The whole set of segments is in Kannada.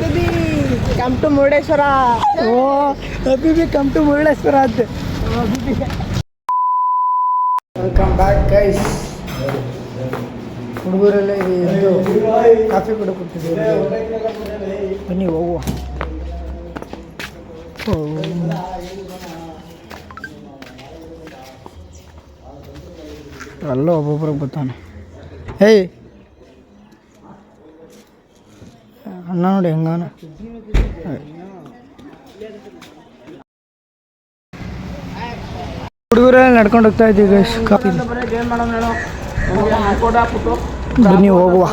ಅಭಿಬಿ ಕಮ್ ಟು ಮುರುಡೇಶ್ವರ. ಓ ಅಭಿಬಿ ಕಮ್ ಟು ಮುರುಡೇಶ್ವರ ಅಂತ. Welcome back guys. ಹುಡುಗರೆಲ್ಲ ಇದು ಕಾಫಿ ಕೂಡ ಕೊಡ್ತಿದ್ದೀವಿ. ಬನ್ನಿ ಹೋಗುವ. ಅಲ್ಲ ಒಬ್ಬೊಬ್ರಿಗೆ ಬರ್ತಾನೆ. ಏಯ್ ಅಣ್ಣ ನೋಡಿ ಹೆಂಗಾನ. ಹುಡುಗರೆಲ್ಲ ನಡ್ಕೊಂಡು ಹೋಗ್ತಾ ಇದ್ದೀವಿ ಗೈಸ್. ಕಾಫಿ ಬನ್ನಿ ಹೋಗುವ.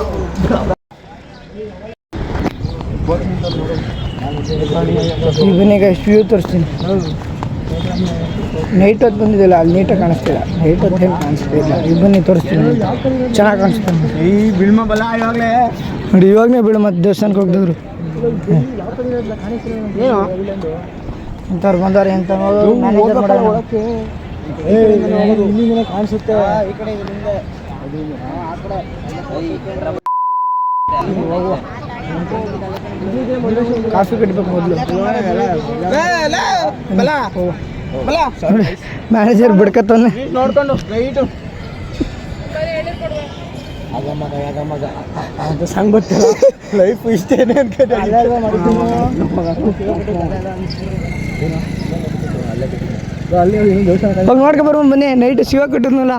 ಈಗ ಬನ್ನಿ ಗೈಸ್ ವ್ಯೂ ತೋರಿಸ್ತೀನಿ. ನೈಟ್ ಹೊತ್ತು ಬಂದಿದ್ದಿಲ್ಲ, ಅಲ್ಲಿ ನೀಟಾಗಿ ಕಾಣಿಸ್ತಿಲ್ಲ. ನೈಟ್ ಹೊತ್ತು ಏನು ಕಾಣಿಸ್ತಿಲ್ಲ. ಈಗ ಬನ್ನಿ ತೋರಿಸ್ತೀನಿ, ಚೆನ್ನಾಗಿ ಕಾಣಿಸ್ತಾನೆ. ಈ ಬಿಳ್ಮ ಬಲ ಇವಾಗಲೇ ನೋಡಿ, ಇವಾಗಲೇ ಬೀಳು. ಮತ್ತೆ ದೇವಸ್ಥಾನಕ್ಕೆ ಹೋಗಿದ್ರು ಇಂಥವ್ರು ಬಂದಾರೆ ಅಂತ ಕಾಣಿಸುತ್ತೆ. ಕಾಫಿ ಕಟ್ಟಬೇಕು ಮೊದಲು. ಮ್ಯಾನೇಜರ್ ಬಿಡ್ಕತ್ತಾನೆ ನೋಡ್ಕೊಂಡು ರೈಟು. ಅದು ಸಂಗ್ ಬರ್ತಿಲ್ಲ. ಲೈಫ್ ಇಷ್ಟೇನೆ ಅನ್ಕೊಂಡು ನೋಡ್ಕೊ ಬರ್ಬೋದು. ಬನ್ನಿ, ನೈಟ್ ಶಿವ ಕಟ್ಟಿದ್ನಲ್ಲ.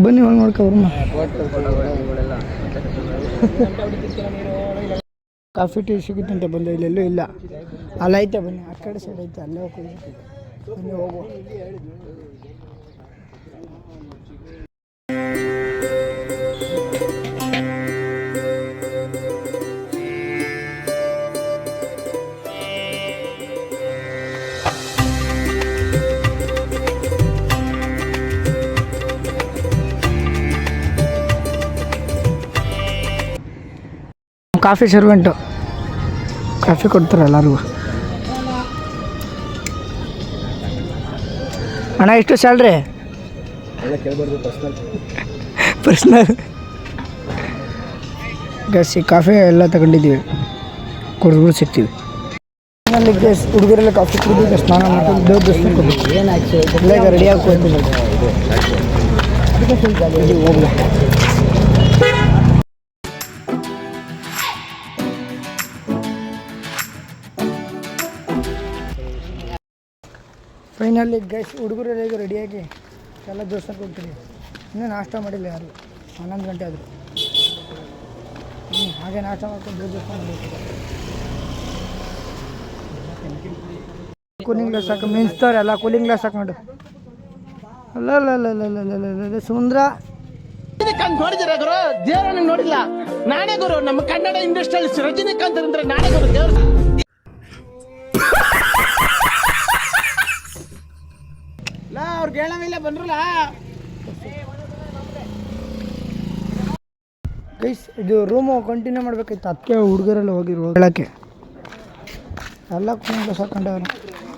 ಬನ್ನಿ ಹೋಗಿ ನೋಡ್ಕೊ ಬರೋಣ. ಕಾಫಿ ಟೀ ಸಿಗುತ್ತಂತೆ ಬಂದು, ಇಲ್ಲೆಲ್ಲೂ ಇಲ್ಲ. ಅಲ್ಲೈತೆ ಬನ್ನಿ, ಆ ಕಡೆ ಸೈಡ್ ಐತೆ, ಅಲ್ಲೇ ಹೋಗಿ ಬನ್ನಿ ಹೋಗುವ. ಕಾಫಿ ಸರ್ವೆಂಟು ಕಾಫಿ ಕೊಡ್ತಾರೆ ಎಲ್ಲರಿಗೂ. ಅಣ್ಣ ಎಷ್ಟು ಸ್ಯಾಲ್ರಿ? ಪರ್ಸ್ನಲ್ ಗಸಿ ಕಾಫಿ ಎಲ್ಲ ತಗೊಂಡಿದ್ದೀವಿ, ಕುಡಿದ್ಬಿಟ್ಟು ಸಿಗ್ತೀವಿ. ಹುಡುಗರೆಲ್ಲ ಕಾಫಿ ಕುಡಿದು ಸ್ನಾನ ಮಾಡ್ಕೊಂಡು ದೇವ್ರ ದರ್ಶನ ಕೊಡ್ತೀವಿ. ಎಲ್ಲ ರೆಡಿಯಾಗಿ ಹೋಗ್ತೀವಿ. ಹೋಗ್ಲಾ ಫೈನಲಿ ಗೈಸ್, ಹುಡುಗರೆಲ್ಲ ಈಗ ರೆಡಿಯಾಗಿ ಎಲ್ಲ ದೇವಸ್ಥಾನಕ್ಕೆ ಹೋಗ್ತೀವಿ. ಇನ್ನೂ ನಾಷ್ಟ ಮಾಡಿಲ್ಲ ಯಾರು, 11 ಗಂಟೆ ಆದರು. ಹಾಗೆ ನಾಷ್ಟ ಮಾಡ್ಕೊಂಡು ದೇವಸ್ಥಾನ ಹೋಗ್ತೀವಿ. ಕೂಲಿಂಗ್ ಗ್ಲಾಸ್ ಹಾಕಿ ಮಿಂಚ್ತವ್ರೆ ಎಲ್ಲ. ಕೂಲಿಂಗ್ ಗ್ಲಾಸ್ ಹಾಕೊಂಡು ಅಲ್ಲ ಸುಂದ್ರ ನೋಡಿದಿರ ಗುರು, ದೇವರನ್ನ ನೋಡಿಲ್ಲ. ನಾನೇ ಗುರು, ನಮ್ಮ ಕನ್ನಡ ಇಂಡಸ್ಟ್ರಿಯಲ್ಲಿ ರಜನಿಕಾಂತ್ ಅಂದ್ರೆ ನಾನೇ ಗುರು. ದೇವ್ರ ಅವ್ರಿಗೆ ಹೇಳವಿಲ್ಲ ಬಂದ್ರಲ್ಲ ಗೈಸ್. ಇದು ರೂಮು ಕಂಟಿನ್ಯೂ ಮಾಡ್ಬೇಕಾಯ್ತು, ಅದಕ್ಕೆ ಹುಡುಗರೆಲ್ಲ ಹೋಗಿರೋ ಹೇಳೋಕ್ಕೆ. ಎಲ್ಲ ಕೂಲಿಂಗ್ ಗ್ಲಾಸ್ ಹಾಕೊಂಡವ್ರೆ.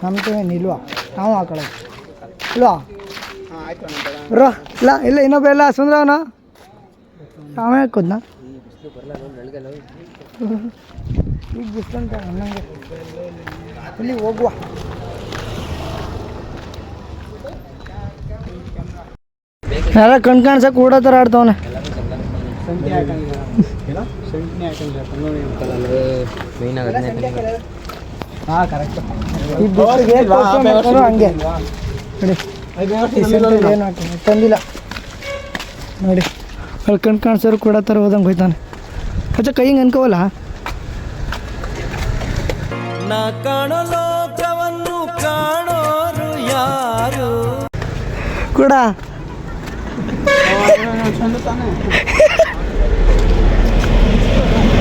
ನಮ್ಗೆ ಏನಿಲ್ವಾ, ನಾವು ಹಾಕೊಳ್ಳೋದು ಇಲ್ವಾ ಬ್ರೋ? ಇಲ್ಲ ಇಲ್ಲ, ಇನ್ನೊಬ್ಬ ಎಲ್ಲ ಸುಂದ್ರವನು ನಾವೇ ಹಾಕೋದ್ನ. ಈಗ ಬಿಸ್ತಂತ ಅನ್ನಂಗೆ. ಇಲ್ಲಿ ಹೋಗುವ. ಎಲ್ಲ ಕಣ್ ಕಾಣ್ಸಕ್ಕೆ ಓಡೋ ಥರ ಆಡ್ತವನೆ. ಹಂಗೆ ಏನು ತಂದಿಲ್ಲ ನೋಡಿ. ಅಲ್ಲಿ ಕಣ್ ಕಾಣಿಸೋರು ಕೂಡ ಥರ ಹೋದಂಗೆ ಹೋಯ್ತಾನೆ. ಅಚ್ಚ ಕೈ ಹಿಂಗೆ ಅನ್ಕೋವಲ್ಲ. ನಾ ಕಾಣೋ ಲೋಕವನ್ನು ಕಾಣೋರು ಯಾರು ಕೂಡ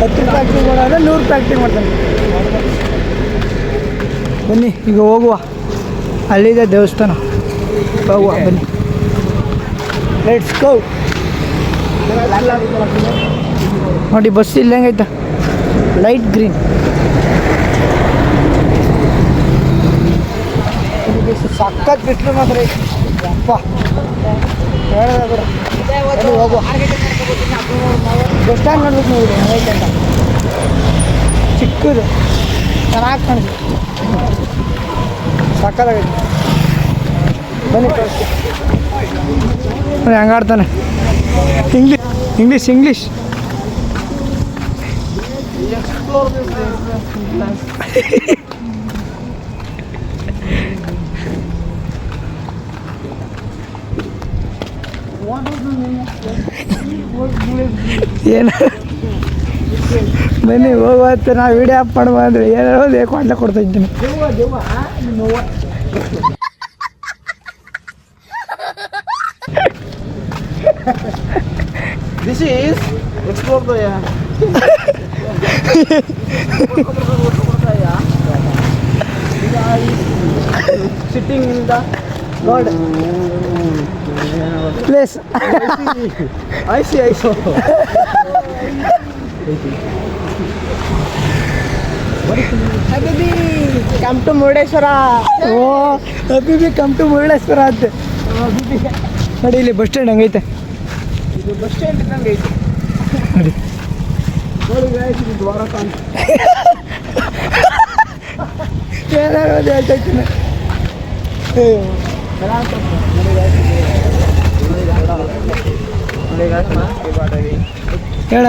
10 ರೂಪಾಯಿ ಆ್ಯಕ್ಟಿಂಗ್ ಮಾಡೋದ್ರೆ 100 ರೂಪಾಯಿ ಆ್ಯಕ್ಟಿಂಗ್ ಮಾಡ್ತಾನೆ. ಬನ್ನಿ ಈಗ ಹೋಗುವ. ಅಲ್ಲಿದೆ ದೇವಸ್ಥಾನ, ಹೋಗುವ ಬನ್ನಿ. Let's go. ನೋಡಿ ಬಸ್ ಇಲ್ಲ ಹೆಂಗೈತ, ಲೈಟ್ ಗ್ರೀನ್. ಸಖತ್ ಬಿಟ್ಲು ಮಾತ್ರ ಅಪ್ಪ ಹೇಳಿದೆ ಬಿಡ. ಹೋಗುವ. ಬಸ್ ಸ್ಟ್ಯಾಂಡ್ ನೋಡ್ಬೇಕು ನೋಡಿ ಹೆಂಗೈತೆ ಅಂತ. ಚಿಕ್ಕದು ಚೆನ್ನಾಗಿ ಕಾಣಿಸ್ತು, ಸಕ್ಕತ್ತಾಗೈತೆ. ಬನ್ನಿ ನೋಡಿ ಹೆಂಗೆ ಆಡ್ತಾನೆ. ಇಂಗ್ಲೀಷ್ ಏನು ಬನ್ನಿ ಹೋಗುವತ್ತೆ ನಾವು ವಿಡಿಯೋ ಅಪ್ ಮಾಡುವ ಅಂದರೆ ಏನಾರು ಕೊಡ್ಲೆ ಕೊಡ್ತಾ ಇದ್ದೀನಿ. This is explore the sitting in the God place. I see. Habibi, come to Murdeshwara. Oh, Habibi, come to Murdeshwara ಅಂತೆ. ನೋಡಿ ಇಲ್ಲಿ ಬಸ್ ಸ್ಟ್ಯಾಂಡ್ ಹಂಗೈತೆ. ಇದು ಬಸ್ ಸ್ಟ್ಯಾಂಡ್ ಇದ್ದಂಗೆ ಐತೆ ನೋಡಿ. ನೋಡಿ ಗಾಯ್ಸ್, ಇದು ದ್ವಾರ ಕಾಣ್ತ. ಏನಾರು ಅದು ಹೇಳ್ತಾ ಇದ್ದೀನಿ. ಹೇಳ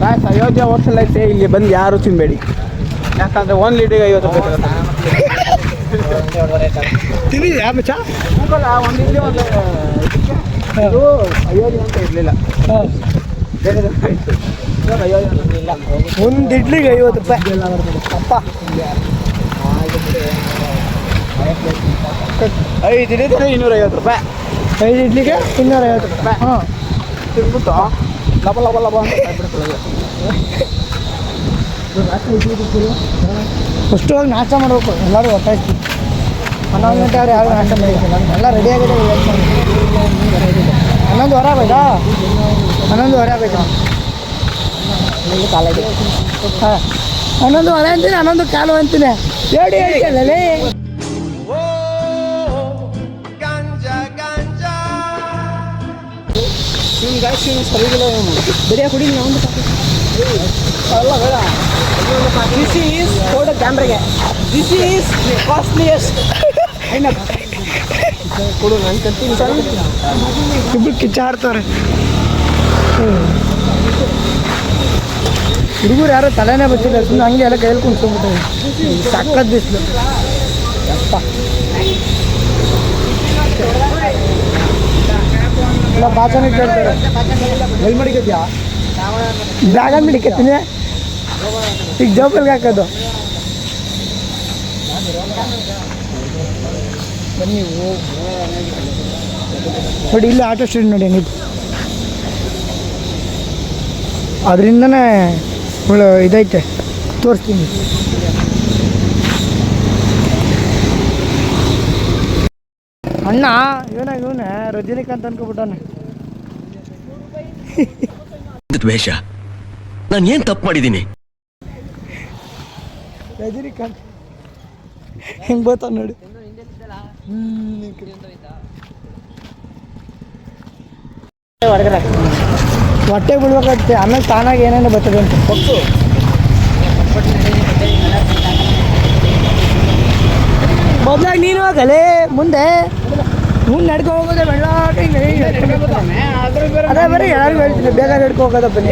ಗಾಯ್ಸ್, ಅಯೋಧ್ಯೆ ಹೋಟೆಲ್ ಐತೆ, ಇಲ್ಲಿ ಬಂದು ಯಾರು ತಿನ್ಬೇಡಿ, ಯಾಕಂದ್ರೆ 1 ಲೀಟ್ರಿಗೆ 50 ರೂಪಾಯಿ. ತಿಂದಿದ್ಯಾ ಮಚ್ಚ? ಗೂಗಲ್ ಒಂದು ಇಲ್ಲಿ ಒಂದು ಇದು ಅಯೋಧ್ಯೆ ಅಂತ ಇರಲಿಲ್ಲ, ಬೇರೆ ಆಯಿತು. ಇವಾಗ ಅಯೋಧ್ಯೆ ಅಂತ ಇಲ್ಲ. ಒಂದು ಇಡ್ಲಿಗೆ 50 ರೂಪಾಯಿ ಅಪ್ಪ. 5 ಇಡ್ಲಿಗೆ 250 ರೂಪಾಯಿ. 5 ಇಡ್ಲಿಗೆ 250 ರೂಪಾಯಿ. ಹಾಂ, ತಿನ್ಬಿಟ್ಟು ಲಬ ಲಬ ಲಬ ಅಂತ ಬಿಡ್ಕೊಳ್ಳೋದು. ಫಸ್ಟು ಹೋಗಿ ನಾಷ್ಟ ಮಾಡಬೇಕು, ಎಲ್ಲರೂ ಒಟ್ಟಾಯ್ತು. 11 ಗಂಟೆ ಅವ್ರು ಯಾರು ನಾಷ್ಟ ಮಾಡಿಲ್ಲ, ಎಲ್ಲ ರೆಡಿ ಆಗಿದೆ. 11:15 ಆಗೋಯ್ತಾ? 11:15 ಆಗೋಯ್ತಾ? ಕಾಲ ಇದೆ. ಹಾಂ, 11:15 ಅಂತೀನಿ, 11 ಕಾಲು ಅಂತೀನಿ. ಹೇಳಿ ಹೇಳ್ತಲ್ಲೇ. ಸರಿಗಿಲ್ಲ ಬಿರಿಯ ಕುಡಿ ನಾವು ಅಲ್ಲ ಬೇಡ. ದಿಸ್ ಈಸ್ ಫೋಟೋ ಕ್ಯಾಮ್ರಾಗೆ, ದಿಸ್ ಈಸ್ ಕಾಸ್ಟ್ಲಿಯೆಸ್ಟ್. ಕೊಡು, ನಾನು ಕರ್ತೀನಿ. ಇಬ್ಬರು ಕಿಚ್ಚಾಡ್ತಾರೆ. ಹುಡುಗರು ಯಾರೋ ತಲೆನೇ ಬಚ್ಚಿಲ್ಲ, ಸುಮ್ಮನೆ ಹಂಗೆ ಎಲ್ಲ ಕೈಯಲ್ಲಿ ಕುಣ್ಸ್ಕೊಂಡ್ಬಿಟ್ಟಿದೆ. ಸಕ್ಕತ್ ಬಿಸಿಲು ಅಪ್ಪ. ಇಲ್ಲ ಭಾಷಣ ಕೇಳ್ತಾರೆ. ಎಲ್ಲಿ ಮಡಿಕತ್ಯಾ? ಜಾಗ ಮಡಿಕತ್ತೀನಿ, ಈಗ ಜೋಬಲ್ಗೆ ಹಾಕೋದು. ಬನ್ನಿ ನೋಡಿ, ಇಲ್ಲಿ ಆಟೋ ಸ್ಟ್ಯಾಂಡ್ ನೋಡಿ ಹೆಂಗಿತ್ತು. ಅದರಿಂದನೇ ಇದೈತೆ, ತೋರಿಸ್ತೀನಿ. ಅಣ್ಣ ಇವನೇ ರಜನಿಕಾಂತ್ ಅನ್ಕೊಬಿಟ್ಟಾನೆ. ದ್ವೇಷ, ನಾನು ಏನ್ ತಪ್ಪು ಮಾಡಿದ್ದೀನಿ? ರಜನಿಕಾಂತ್ ಹೆಂಗ್ ಬರ್ತಾವ ನೋಡಿ. ಹೊಟ್ಟೆ ಬಿಡ್ಬೇಕಾಗುತ್ತೆ, ಆಮೇಲೆ ತಾನಾಗಿ ಏನೇನು ಬರ್ತದೆ ಅಂತ. ಹೊತ್ತು ಮೊದಲಾಗಿ ನೀನು ಹೋಗಲೇ ಮುಂದೆ ನಡ್ಕೊ ಹೋಗೋದೇ ಬೆಳ್ಳ. ಅದೇ ಬರೀ ಎಲ್ಲರಿಗೂ ಹೇಳ್ತೀನಿ, ಬೇಗ ನಡ್ಕೊ ಹೋಗೋದ ಬನ್ನಿ.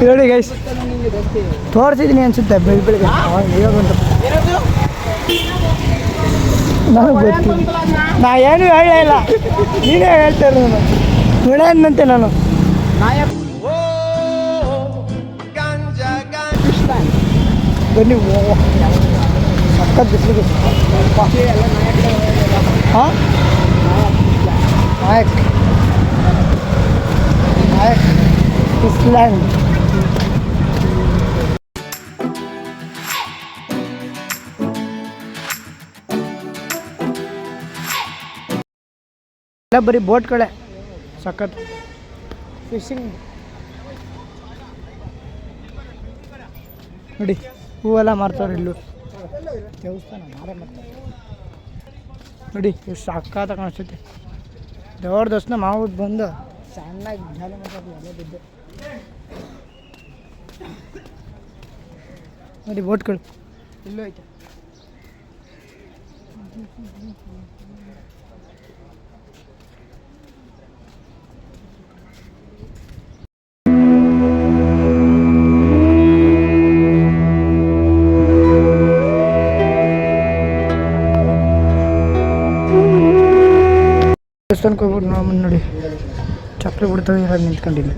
ನೋಡಿ ಗೈಸ್, ತೋರಿಸಿದ್ದೀನಿ ಅನ್ಸುತ್ತೆ ಬೆಳಿಗ್ಗೆ. ನನಗೆ ಗೊತ್ತಿಲ್ಲ, ನಾ ಏನು ಹೇಳೇ ಇಲ್ಲ, ನೀನೇ ಹೇಳ್ತಾ ಇರೋದು. ನಾನು ವಿಳಯನ್ನಂತೆ ನಾನು. ಬನ್ನಿ ಸಕ್ಕತ್ ಬಿಸಿಲಿಗೆ. ಹಾಂ, ನಾಯಕ್ ಇಸ್ಲ್ಯಾಂಡ್. ಎಲ್ಲ ಬರೀ ಬೋಟ್ಗಳೇ, ಸಖತ್ ಫಿಶಿಂಗ್. ನೋಡಿ ಹೂವೆಲ್ಲ ಮಾರ್ತಾರೆ ಇಲ್ಲೂ. ದೇವಸ್ಥಾನ ಮಾರಮ್ಮ ನೋಡಿ ಎಷ್ಟು ಸಾಕಾತ ಕಾಣಿಸ್ತೈತೆ. ದೇವ್ರ ದರ್ಶನ ಮಾಡ್ಬಿಟ್ಟು ಬಂದು ಚೆನ್ನಾಗಿ ಜಾಲಿ ಮಾತಾಡಲಿ ಎಲ್ಲ ಬಿದ್ದು ನೋಡಿ ಬೋಟ್ಗಳು ಇಲ್ಲೂ ಐತೆ. ದೇವಸ್ಥಾನಕ್ಕೆ ಹೋಗ್ಬಿಟ್ಟು ನಾವು ನೋಡಿ ಚಪ್ಪಲಿ ಬಿಡ್ತವೆ ಇರೋದು ನಿಂತ್ಕೊಂಡಿಲ್ಲ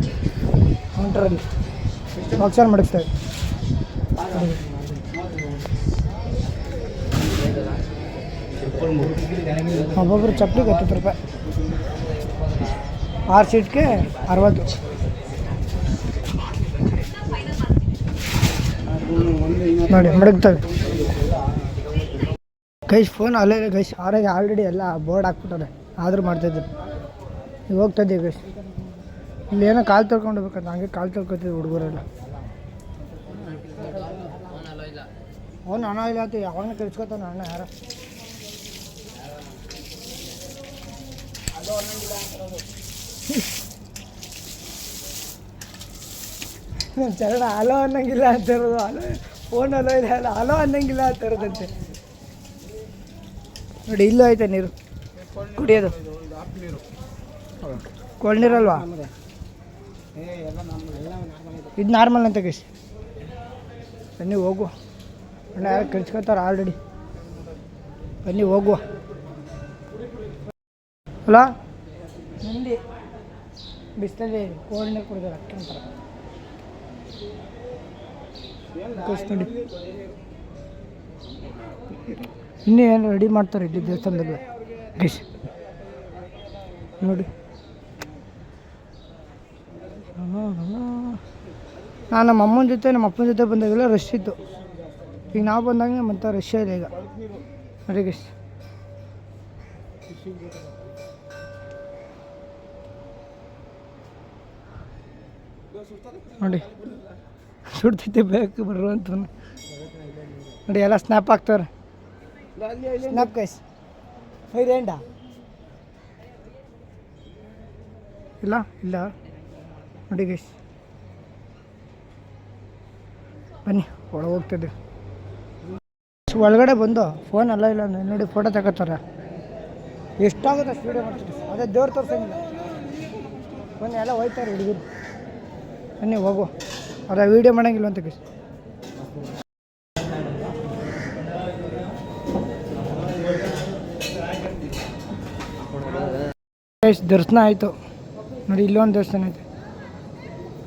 ಕೌಂಟ್ರಲ್ಲಿ ಬಾಕ್ಸಲ್ಲಿ ಮಡಗ್ತೇವೆ. ಒಬ್ಬೊಬ್ಬರು ಚಪ್ಪಲಿಗೆ 10 ರೂಪಾಯಿ, 6 ಸೀಟ್ಗೆ 60. ನೋಡಿ ಮಡಗ್ತವೆ ಗೈಸ್. ಫೋನ್ ಅಲ್ಲೇ ಗೈಸ್ ಆಲ್ರೆಡಿ ಎಲ್ಲ ಬೋರ್ಡ್ ಹಾಕ್ಬಿಟ್ಟಾರೆ, ಆದರೂ ಮಾಡ್ತಾಯಿದ್ರು. ಈಗ ಹೋಗ್ತಾಯಿದ್ದೀವಿ ಗೈಸ್. ಇಲ್ಲೇನೋ ಕಾಲು ತೊಳ್ಕೊಂಡು ಹೋಗ್ಬೇಕಂತ ಹಂಗೆ ಕಾಲು ತೊಳ್ಕೊತಿದ್ವಿ ಹುಡುಗರೆಲ್ಲ. ಅವನು ಹಣ ಇಲ್ಲ ಅಂತ ಯಾವಾಗ ಕೆಲ್ಸ್ಕೊತಾನ ಅಣ್ಣ ಯಾರ ಚರಣ ಹಲೋ ಅನ್ನಂಗಿಲ್ಲ ಅಂತ ಇರೋದು. ಹಲೋ ಫೋನ್ ಹಲೋ ಇಲ್ಲ ಅಲ್ಲ ಹಲೋ ಅನ್ನಂಗಿಲ್ಲ ಅಂತ ಇರೋದಂತೆ. ನೋಡಿ ಇಲ್ಲೂ ಐತೆ ನೀರು ಕುಡಿಯೋದು. ಕೋಲ್ಡ್ ನೀರಲ್ವಾ ಇದು? ನಾರ್ಮಲ್ ಅಂತ ಕೇಸ್. ಬನ್ನಿ ಹೋಗುವ ಅಣ್ಣ, ಯಾರು ಕೆಲ್ಸ್ಕೊತಾರೆ ಆಲ್ರೆಡಿ. ಬನ್ನಿ ಹೋಗುವ. ಅಲ್ಲ ನಿಂದು ಬಿಸಿಲಲ್ಲಿ ಕೋಲ್ಡ್ ನೀರು ಕುಡಿದಾರೆ ಅಕ್ಕಂತಾರೆ ನೋಡಿ. ಇನ್ನೂ ಏನು ರೆಡಿ ಮಾಡ್ತಾರೆ ಇಲ್ಲಿ ದೇವಸ್ಥಾನದಲ್ಲಿ ಗೈಸ್ ನೋಡಿ. ನಾನು ನಮ್ಮ ಅಮ್ಮನ ಜೊತೆ ನಮ್ಮ ಅಪ್ಪನ ಜೊತೆ ಬಂದಾಗೆಲ್ಲ ರಶ್ ಇತ್ತು. ಈಗ ನಾವು ಬಂದಾಗ ಮತ್ತೆ ರಶ್ ಇಲ್ಲ ಈಗ ನೋಡಿ ಗೈಸ್. ನೋಡಿ ಸುಡ್ತೈತೆ ಬೇಕು ಬರ್ರು ಅಂತ ನೋಡಿ. ಎಲ್ಲ ಸ್ನ್ಯಾಪ್ ಹಾಕ್ತಾರೆ. Snap guys. ಐದೇಂಡ ಇಲ್ಲ ಇಲ್ಲ ನೋಡಿ ಗೈಸ್. ಬನ್ನಿ ಒಳಗೆ ಹೋಗ್ತಿದ್ದೆ. ಒಳಗಡೆ ಬಂದು ಫೋನ್ ಅಲ್ಲ ಇಲ್ಲ ನೋಡಿ ಫೋಟೋ ತಗೋತಾರೆ. ಎಷ್ಟಾಗುತ್ತೆ ಅಷ್ಟು ವೀಡಿಯೋ ಮಾಡ್ತೀವಿ. ಅದೇ ದೇವ್ರು ತೋರಿಸಂಗಿಲ್ಲ. ಬನ್ನಿ ಎಲ್ಲ ಹೋಯ್ತಾರೆ ಹುಡುಗರು. ಬನ್ನಿ ಹೋಗುವ. ಅದ ವೀಡಿಯೋ ಮಾಡೋಂಗಿಲ್ಲ ಅಂತ ಗೈಸ್. ದರ್ಶನ ಆಯಿತು ನೋಡಿ. ಇಲ್ಲೊಂದು ದೇವಸ್ಥಾನ ಐತೆ,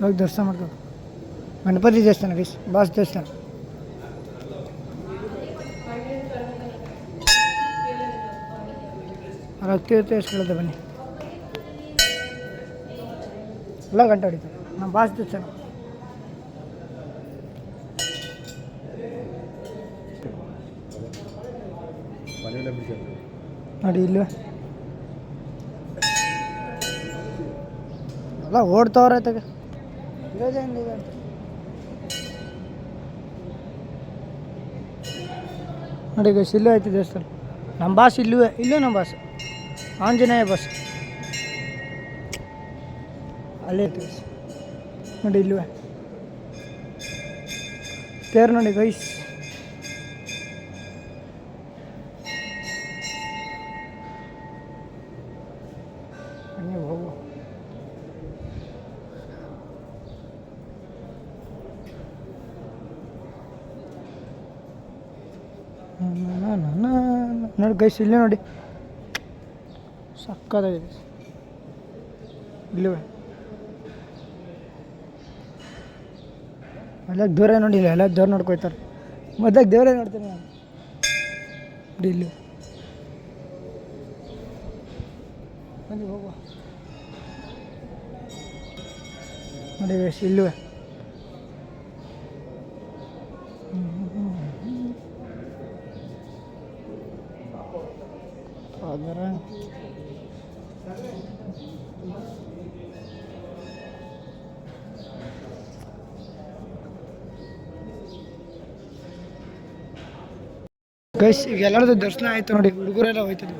ಹೋಗಿ ದರ್ಶನ ಮಾಡ್ಕೊ. ಗಣಪತಿ ದೇವಸ್ಥಾನ ಗೈಸ್, ಬಾಸ್ ದೇವಸ್ಥಾನ. ಅಲ್ಲಿ ಹತ್ತಿ ಎಸ್ಕೊಳ್ಳೋದು. ಬನ್ನಿ ಎಲ್ಲ ಗಂಟೆ ಹೊಡಿತಾರೆ. ನಮ್ಮ ಬಾಸ್ ದೇವಸ್ಥಾನ ನೋಡಿ. ಇಲ್ಲೂ ಎಲ್ಲ ಓಡ್ತವ್ರೆ ತಗ ಇರೋದೇನಿದೆ ಅಂತ. ನೋಡಿ ಗೈಸ್ ಇಲ್ಲೂ ಐತೆ ದೇವಸ್ಥಾನ. ನಮ್ಮ ಬಾಸ್ ಇಲ್ಲೂ ನಮ್ಮ ಬಾಸ್ ಆಂಜನೇಯ ಬಾಸ್ ಅಲ್ಲೇ ಐತೆ ಗೈಸ್. ನೋಡಿ ಇಲ್ಲೂ ತೇರು ನೋಡಿ ಗೈಸ್. ನೀವು ಹೋಗು. ನೋಡಿ ಗೈಸ್ ಇಲ್ಲೇ ನೋಡಿ ಸಕ್ಕತ್ತಾಗಿದೆ. ಇಲ್ಲವೇ ಎಲ್ಲ ದೂರ ನೋಡಿ. ಇಲ್ಲ ಎಲ್ಲ ದೇವ್ರು ನೋಡ್ಕೊಯ್ತಾರೆ. ಮೊದಲಾಗ ದೇವರೇ ನೋಡ್ತೀನಿ ನಾನು ನೋಡಿ. ಇಲ್ಲಿ ಬನ್ನಿ ಹೋಗುವ. ನೋಡಿ ಗೈಸ್ ಇಲ್ಲವೇ ಅದರ ಗೈಸ್ ಈಗ ಎಲ್ಲರದ್ದು ದರ್ಶನ ಆಯಿತು ನೋಡಿ. ಹುಡುಗರೆಲ್ಲ ಹೋಯ್ತದೆ.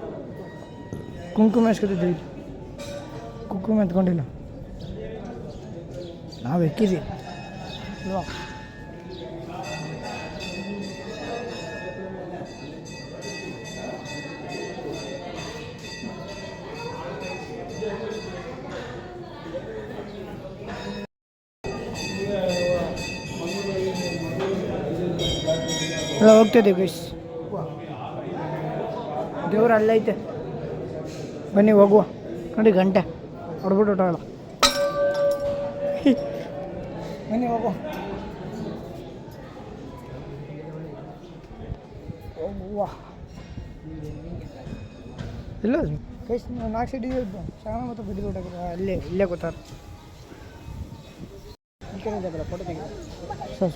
ಕುಂಕುಮ ಎಸ್ಕೊತಿದ್ದೆ ಇಲ್ಲಿ. ಕುಂಕುಮ ಎತ್ಕೊಂಡಿಲ್ಲ, ನಾವು ಎಕ್ಕಿದ್ದೀವಿ ಅಲ್ವಾ. ಎಲ್ಲ ಹೋಗ್ತಿದ್ದೀವಿ ಗೈಸ್. ದೇವ್ರು ಅಲ್ಲೈತೆ, ಬನ್ನಿ ಹೋಗುವ. ನೋಡಿ ಗಂಟೆ ಹೊಡ್ಬಿಟ್ಟು ಹೊಟ್ಟೋಗಲ್ಲ. ಬನ್ನಿ ಹೋಗುವ. ಹೋಗುವ ಇಲ್ಲ ಗೈಸ್, 4 ಸೀಟ್ ಇದ್ದು ಶಾಣ ಮತ್ತು ಬಿದ್ದು ಹೊಟ್ಟೋಗ. ಇಲ್ಲೇ ಗೊತ್ತಾರ. ಈ ಕಡೆ ಇದ್ದಾಗಲ್ಲ ಫೋಟೋ ತೆಗೆದು.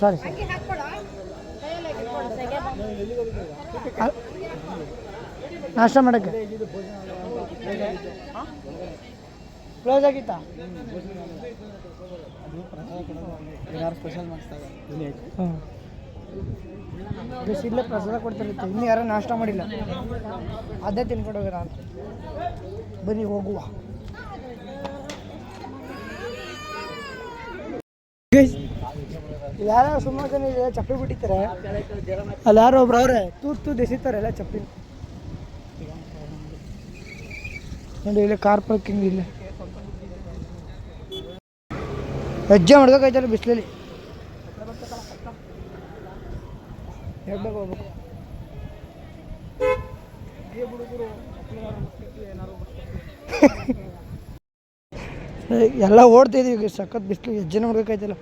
ಸಾರಿ ಸರ್, ನಾಷ್ಟ ಮಾಡೋಕ್ಕೆ ಕ್ಲೋಸ್ ಆಗಿತ್ತಾ? ಸ್ಪೆಷಲ್ ಮಾಡಿಸ್ತಾರೆ. ಹ್ಞೂ ಇಲ್ಲೇ ಪ್ರಸಾದ ಕೊಡ್ತಿರುತ್ತೆ. ಇನ್ನೂ ಯಾರು ನಾಷ್ಟ ಮಾಡಿಲ್ಲ, ಅದೇ ತಿನ್ಕೊಂಡು ಹೋಗೋಣ ಅಂತ. ಬನ್ನಿ ಹೋಗುವ. ಯಾರೋ ಸುಮಾರು ಜನ ಇದೆ ಚಪ್ಪಲಿ ಬಿಟ್ಟಿರ್ತಾರೆ. ಅಲ್ಲಿ ಯಾರೋ ಒಬ್ರು ಅವ್ರೆ ತೂತು ಎಸಿತಾರೆ ಎಲ್ಲ ಚಪ್ಪಲಿ. ನೋಡಿ ಇಲ್ಲೇ ಕಾರ್ ಪಾರ್ಕಿಂಗ್. ಇಲ್ಲೇ ಹೆಜ್ಜೆ ಮಾಡ್ಬೇಕಾಯ್ತಲ್ಲ ಬಿಸಿಲಲ್ಲಿ. ಹೋಗ್ಬೇಕು. ಎಲ್ಲ ಓಡ್ತಿದ್ದೀವಿ, ಸಖತ್ ಬಿಸಿಲು. ಹೆಜ್ಜೆ ನೋಡ್ಬೇಕಾಯ್ತಲ್ಲ.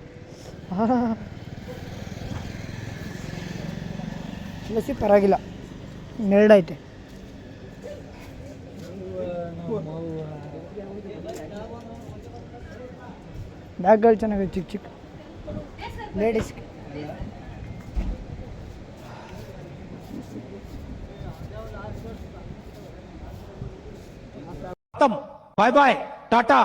ತುಳಸಿ ಪರವಾಗಿಲ್ಲ, ನೆರಳೈತೆ. ಬ್ಯಾಗ್ಗಳು ಚೆನ್ನಾಗಿದೆ, ಚಿಕ್ಕ ಚಿಕ್ಕ ಲೇಡೀಸ್. ಬಾಯ್ ಬಾಯ್ ಟಾಟಾ.